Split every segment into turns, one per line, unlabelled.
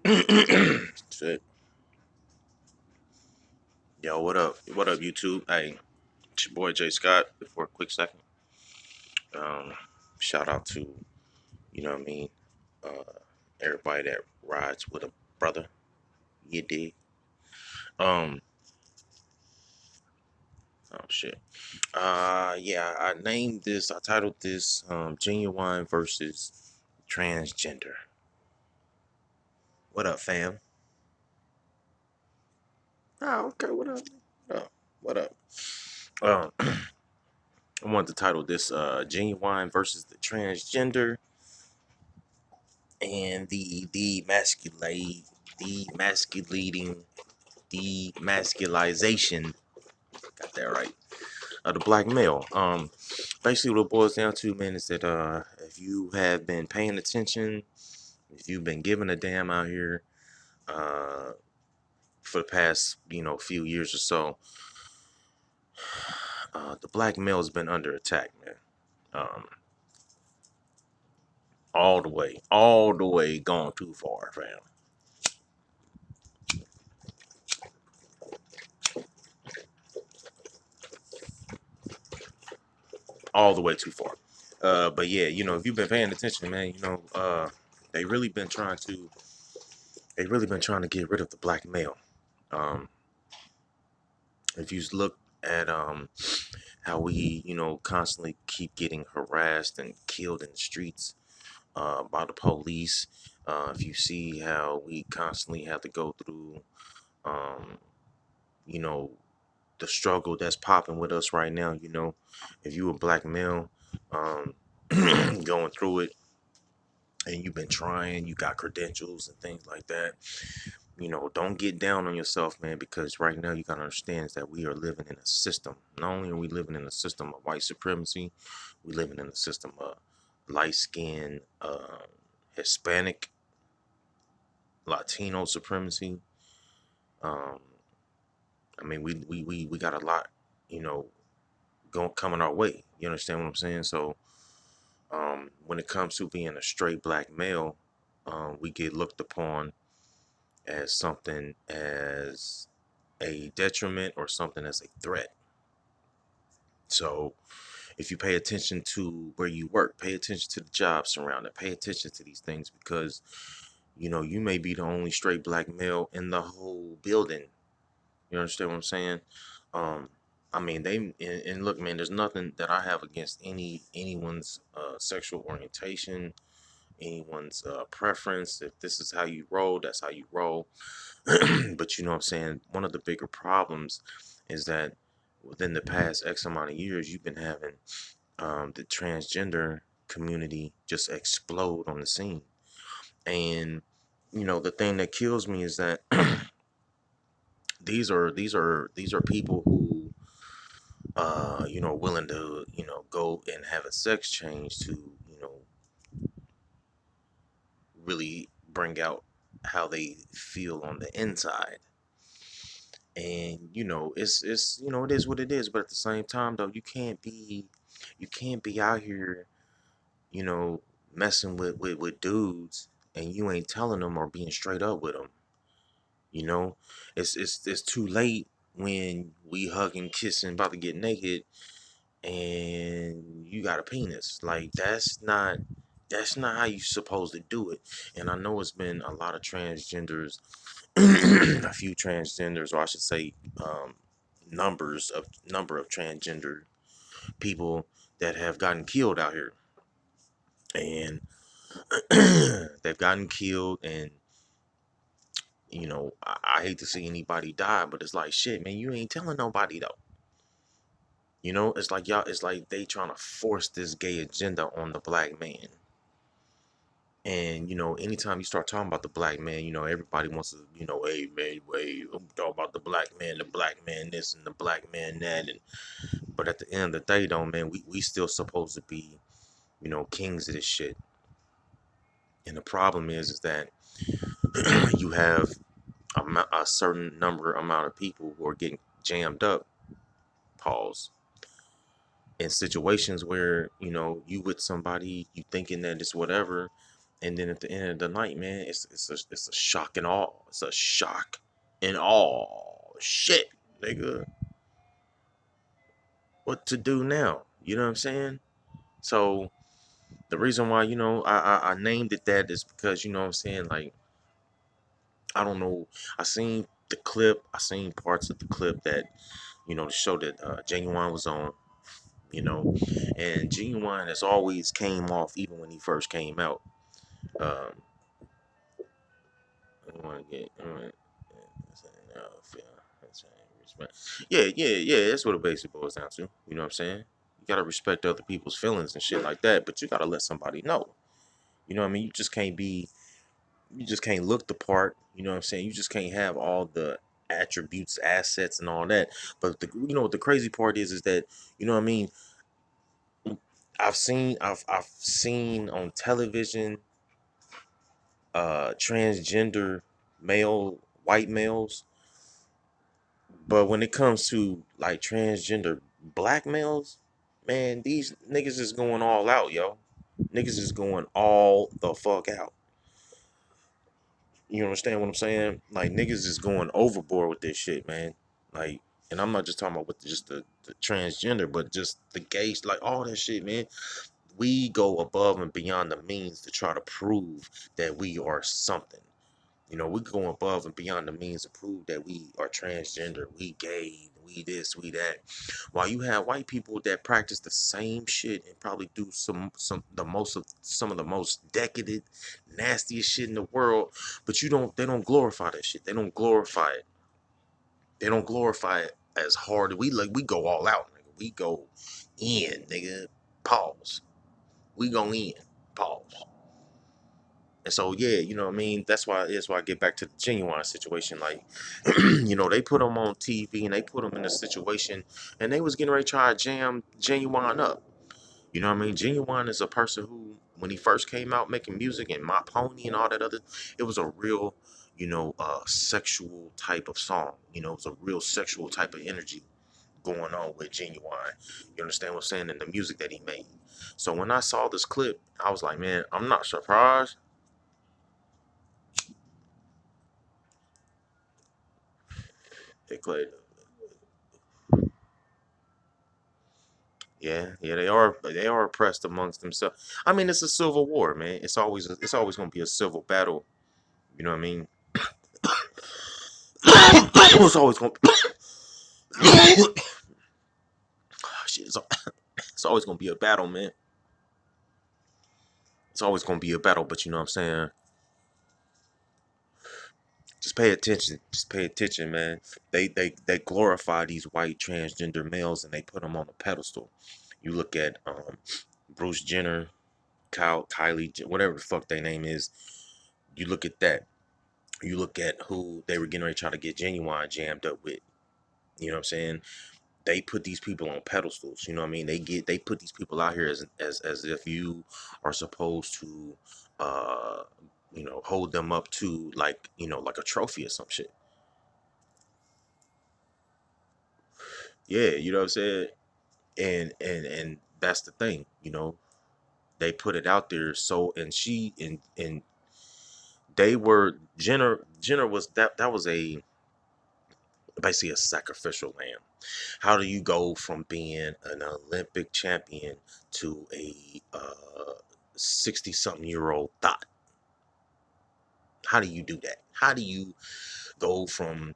Shit. Yo, what up? What up, YouTube? Hey, it's your boy Jay Scott. For a quick second, um, shout out to what I mean, uh, everybody that rides with a brother. You dig? Um, oh shit. Yeah, I named this. I titled this "Genuine versus Transgender." What up, fam? Oh, okay. What up? What up? What up? Um, I wanted to title this "Genuine versus the Transgender." And the demasculating demasculization, got that right, of the black male. Basically what it boils down to, man, is that if you have been paying attention, if you've been giving a damn out here uh for the past few years or so, the black male has been under attack, man. um all the way gone too far, fam. All the way too far. But yeah, if you've been paying attention, man, they really been trying to they really been trying to get rid of the black male. Um, if you look at how we, constantly keep getting harassed and killed in the streets by the police. If you see how we constantly have to go through, um, you know, the struggle that's popping with us right now. If you a black male, um, going through it, and you've been trying, you got credentials and things like that, don't get down on yourself, man, because right now you gotta understand is that we are living in a system. Not only are we living in a system of white supremacy, we living in a system of light skinned, Hispanic, Latino supremacy. Um, I mean, we got a lot, you know, going coming our way. You understand what I'm saying? So, when it comes to being a straight black male, we get looked upon as something as a detriment or something as a threat. So if you pay attention to where you work, pay attention to the jobs surrounding, pay attention to these things because you may be the only straight black male in the whole building. You understand what I'm saying? Um, I mean, and look, man. There's nothing that I have against anyone's sexual orientation, anyone's preference. If this is how you roll, that's how you roll. But you know what I'm saying? One of the bigger problems is that within the past X amount of years, you've been having the transgender community just explode on the scene. And the thing that kills me is that these are people who willing to go and have a sex change to really bring out how they feel on the inside. And it is what it is, but at the same time though, you can't be out here you know messing with dudes and you ain't telling them or being straight up with them. you know it's too late when we hugging, kissing, about to get naked, and you got a penis. Like, that's not how you supposed to do it. And I know it's been a lot of transgenders, a few transgenders, or I should say, number of transgender people that have gotten killed out here, and they've gotten killed, and I hate to see anybody die, but it's like, shit, man, you ain't telling nobody though. It's like y'all, it's like they trying to force this gay agenda on the black man. And anytime you start talking about the black man, everybody wants to, hey man, wait, I'm talking about the black man this and the black man that. And but at the end of the day, though, man, we still supposed to be, kings of this shit. And the problem is that you have a certain number amount of people who are getting jammed up, pause, in situations where you with somebody, you thinking that it's whatever, And then at the end of the night, man, it's a shock and awe. It's a shock and awe. Shit, nigga, what to do now? You know what I'm saying? So the reason why, I named it that is because, you know what I'm saying, like, I don't know, I seen the clip, I seen parts of the clip that, the show that Ginuwine was on, you know, and Ginuwine has always came off, even when he first came out. Um, I want to get, yeah, that's what it basically boils down to. You know what I'm saying? You gotta respect other people's feelings and shit like that, but you gotta let somebody know. You know what I mean? You just can't look the part. You know what I'm saying? You just can't have all the attributes, assets, and all that. But you know what the crazy part is that, you know what I mean? I've seen on television transgender male white males, but when it comes to like transgender black males, man, these niggas is going all out, yo. Niggas is going all the fuck out. You understand what I'm saying? Like, niggas is going overboard with this shit, man. Like, and I'm not just talking about with just the transgender, but just the gays, like all that shit, man. We go above and beyond the means to try to prove that we are something. We go above and beyond the means to prove that we are transgender, we gay, we this, we that. While you have white people that practice the same shit and probably do some of the most decadent, nastiest shit in the world, but they don't glorify that shit. They don't glorify it. They don't glorify it as hard. We go all out, nigga. We go in, nigga. Pause. We go in. Pause. And so, yeah, you know what I mean? That's why I get back to the Ginuwine situation. Like, they put them on TV and they put them in a situation and they was getting ready to try to jam Ginuwine up. You know what I mean? Ginuwine is a person who, when he first came out making music and My Pony and all that other, it was a real, sexual type of song. It was a real sexual type of energy going on with Ginuwine. You understand what I'm saying? And the music that he made. So when I saw this clip, I was like, man, I'm not surprised. They played. Yeah, they are oppressed amongst themselves. I mean, it's a civil war, man. It's always gonna be a civil battle. You know what I mean? It's always gonna shit. It's always gonna be a battle, man. It's always gonna be a battle, but you know what I'm saying? Just pay attention. Just pay attention, man. They glorify these white transgender males and they put them on a pedestal. You look at Bruce Jenner, Kylie, whatever the fuck their name is. You look at that. You look at who they were getting ready to try to get Ginuwine jammed up with. You know what I'm saying? They put these people on pedestals. You know what I mean? They put these people out here as if you are supposed to hold them up to like, like a trophy or some shit. Yeah, you know what I'm saying? And that's the thing, they put it out there, so and they were Jenner was that was a basically a sacrificial lamb. How do you go from being an Olympic champion to a 60 something year old thought? How do you do that? How do you go from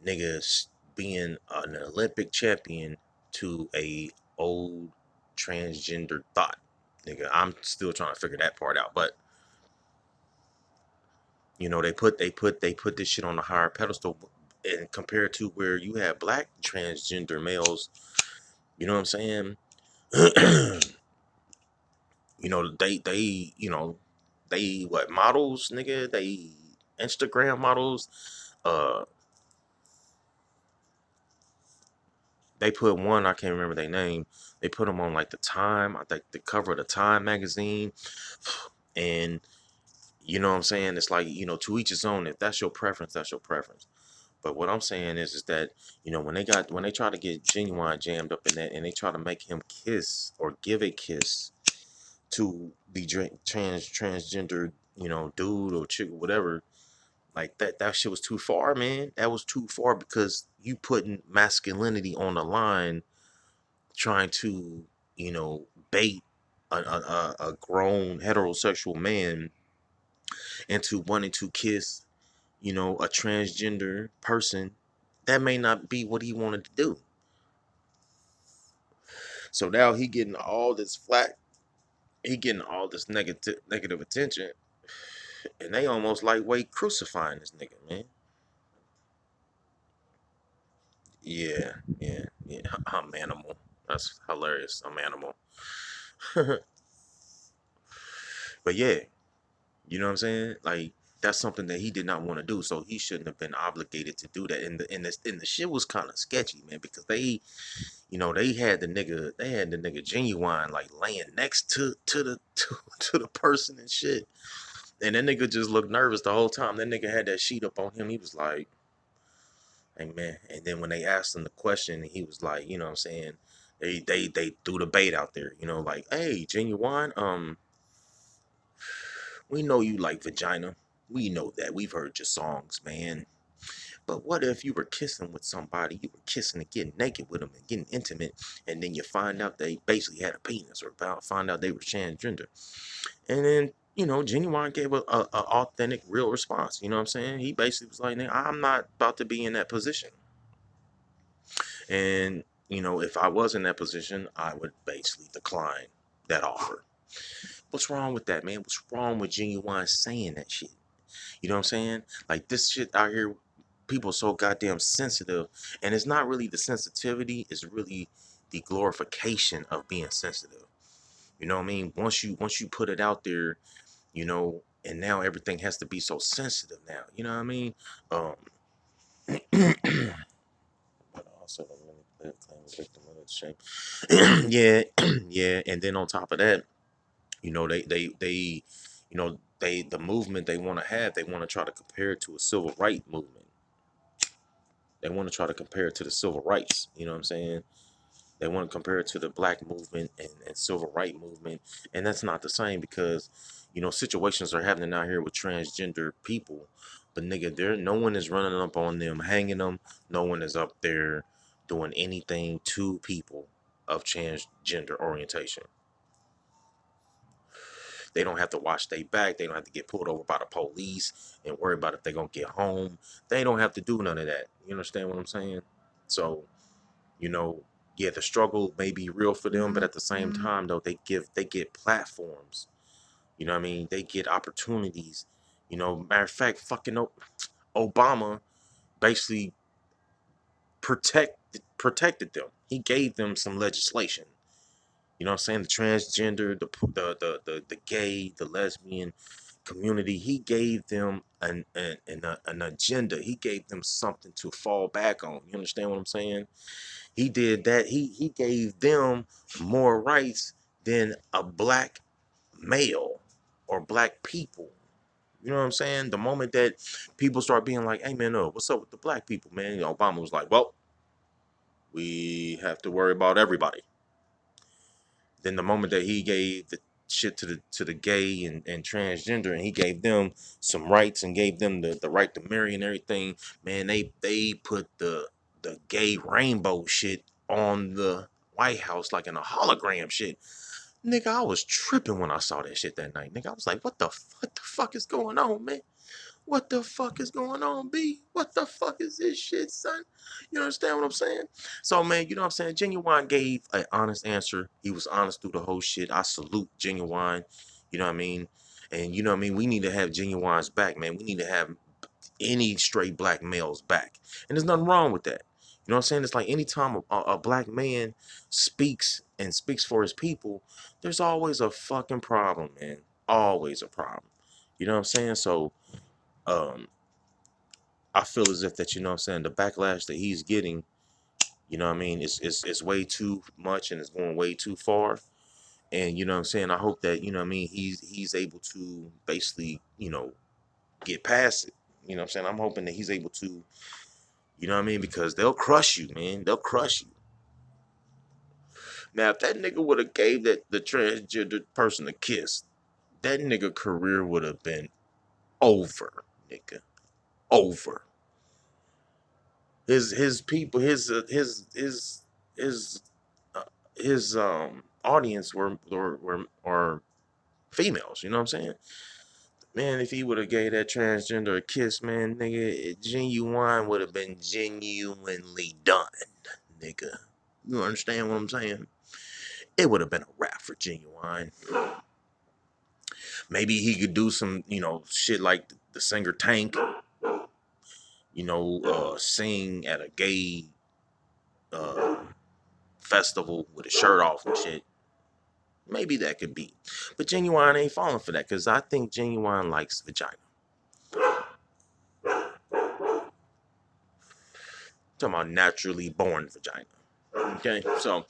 niggas being an Olympic champion to a old transgender thought? Nigga, I'm still trying to figure that part out. But they put this shit on a higher pedestal, and compared to where you have black transgender males, you know what I'm saying? They what models, nigga? They Instagram models. Uh, they put one, I can't remember their name. They put them on like the Time, I think the cover of the Time magazine, and you know what I'm saying? It's like, to each his own. If that's your preference, that's your preference. But what I'm saying is that, when they try to get Ginuwine jammed up in that, and they try to make him kiss or give a kiss to the transgender dude or chick or whatever, like that shit was too far, man. That was too far because you putting masculinity on the line, trying to, bait a grown heterosexual man into wanting to kiss, a transgender person. That may not be what he wanted to do. So now he getting all this flack, he getting all this negative attention, and they almost lightweight crucifying this nigga, man. Yeah, yeah. I'm animal. That's hilarious. I'm animal. But yeah, you know what I'm saying? Like that's something that he did not want to do, so he shouldn't have been obligated to do that. And the shit was kind of sketchy, man, because they had the nigga Genuine like laying next to the person and shit. And that nigga just looked nervous the whole time. That nigga had that sheet up on him. He was like, "Hey man." And then when they asked him the question, he was like, you know what I'm saying? They threw the bait out there, like, "Hey, Genuine, we know you like vagina. We know that. We've heard your songs, man. But what if you were kissing with somebody, you were kissing and getting naked with them and getting intimate, and then you find out they basically had a penis or find out they were transgender?" And then, Genuine gave a authentic, real response. You know what I'm saying? He basically was like, "Nigga, I'm not about to be in that position. And, if I was in that position, I would basically decline that offer." What's wrong with that, man? What's wrong with Genuine saying that shit? You know what I'm saying? Like this shit out here, people are so goddamn sensitive, and it's not really the sensitivity; it's really the glorification of being sensitive. You know what I mean? Once you put it out there, and now everything has to be so sensitive now. You know what I mean? Um, but also the claim of victim of shame. Yeah, yeah, and then on top of that, the movement they want to have, they want to try to compare it to a civil rights movement. They want to try to compare it to the civil rights. You know what I'm saying? They want to compare it to the black movement and civil rights movement. And that's not the same because, situations are happening out here with transgender people. But nigga, no one is running up on them, hanging them. No one is up there doing anything to people of transgender orientation. They don't have to watch their back. They don't have to get pulled over by the police and worry about if they're going to get home. They don't have to do none of that. You understand what I'm saying? So, you know, yeah, the struggle may be real for them, but at the same time, though, they get platforms. You know what I mean? They get opportunities. Matter of fact, fucking Obama basically protected them. He gave them some legislation. You know what I'm saying? The transgender, the gay, the lesbian community. He gave them an agenda. He gave them something to fall back on. You understand what I'm saying? He did that. He gave them more rights than a black male or black people. You know what I'm saying? The moment that people start being like, "Hey man, what's up with the black people, man?" Obama was like, "Well, we have to worry about everybody." Then the moment that he gave the shit to the gay and transgender, and he gave them some rights and gave them the right to marry and everything, man, they put the gay rainbow shit on the White House like in a hologram shit. Nigga, I was tripping when I saw that shit that night. Nigga, I was like, what the fuck is going on, man? What the fuck is going on, B? What the fuck is this shit, son? You understand what I'm saying? So, man, you know what I'm saying? Genuine gave an honest answer. He was honest through the whole shit. I salute Genuine. You know what I mean? And you know what I mean? We need to have Genuine's back, man. We need to have any straight black males back. And there's nothing wrong with that. You know what I'm saying? It's like anytime a black man speaks and speaks for his people, there's always a fucking problem, man. Always a problem. You know what I'm saying? So, um, I feel as if that, you know what I'm saying, the backlash that he's getting, you know what I mean, it's way too much and it's going way too far. And you know what I'm saying, I hope that, you know what I mean, he's able to basically, get past it. You know what I'm saying? I'm hoping that he's able to, you know what I mean, because they'll crush you, man. They'll crush you. Now, if that nigga would have gave that the transgender person a kiss, that nigga career would have been over, nigga, over. His people, his uh, his audience were females. You know what I'm saying? Man, if he would have gave that transgender a kiss, man, nigga, Ginuwine would have been genuinely done, nigga. You understand what I'm saying? It would have been a wrap for Ginuwine. Maybe he could do some, shit like the singer Tank, sing at a gay uh, festival with a shirt off and shit. Maybe that could be. But Ginuwine ain't falling for that because I think Ginuwine likes vagina. Talking about naturally born vagina. Okay, so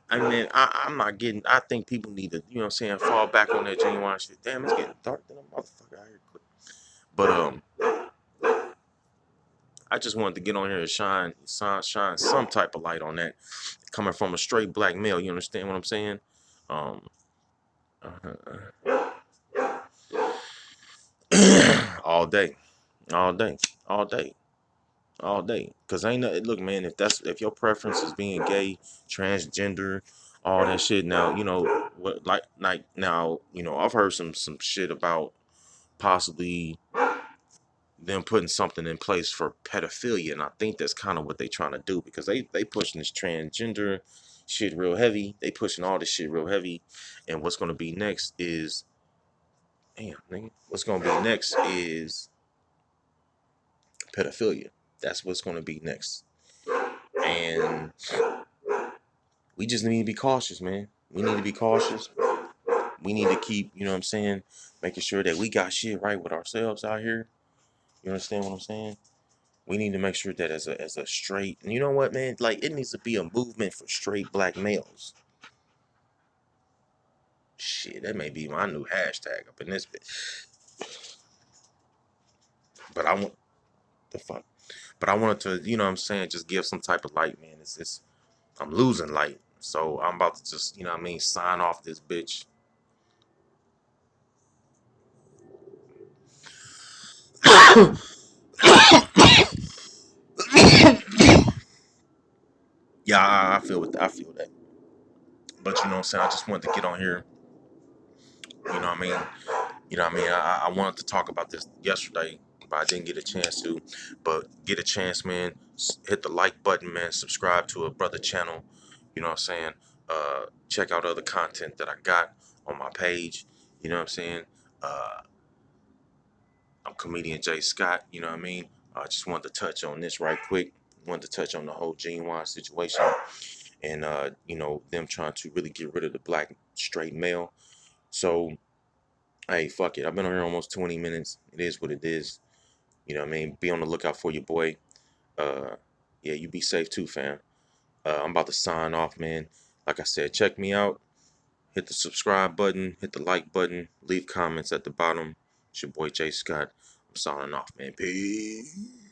I mean, I'm not getting. I think people need to, fall back on that Ginuwine shit. Damn, it's getting dark than a motherfucker out here quick. But I just wanted to get on here and shine some type of light on that, coming from a straight black male. You understand what I'm saying? Um, all day, all day, all day, all day. Cause ain't no, look, man. If your preference is being gay, transgender, all that shit. Now what, like now I've heard some shit about possibly them putting something in place for pedophilia, and I think that's kind of what they trying to do because they pushing this transgender shit real heavy. They pushing all this shit real heavy, and what's gonna be next is, damn nigga, what's gonna be next is pedophilia. That's what's gonna be next, and we just need to be cautious, man. We need to be cautious. We need to keep, what I'm saying, making sure that we got shit right with ourselves out here. You understand what I'm saying? We need to make sure that as a straight, and you know what, man? Like, it needs to be a movement for straight black males. Shit, that may be my new hashtag up in this bit. But I want the fuck. But I wanted to, what I'm saying, just give some type of light, man. It's I'm losing light. So I'm about to just, what I mean, sign off this bitch. Yeah, I feel it. I feel that. But you know what I'm saying? I just wanted to get on here. You know what I mean? I wanted to talk about this yesterday, but I didn't get a chance to. But get a chance, man. Hit the like button, man. Subscribe to a brother channel. You know what I'm saying? Check out other content that I got on my page. You know what I'm saying? Uh, I'm comedian Jay Scott. You know what I mean? I just wanted to touch on this right quick. Wanted to touch on the whole Ginuwine situation and them trying to really get rid of the black straight male. So hey, fuck it. I've been on here almost 20 minutes. It is what it is. You know what I mean? Be on the lookout for your boy. Uh, yeah, you be safe too, fam. I'm about to sign off, man. Like I said, check me out. Hit the subscribe button, hit the like button, leave comments at the bottom. It's your boy Jay Scott. I'm signing off, man. Peace.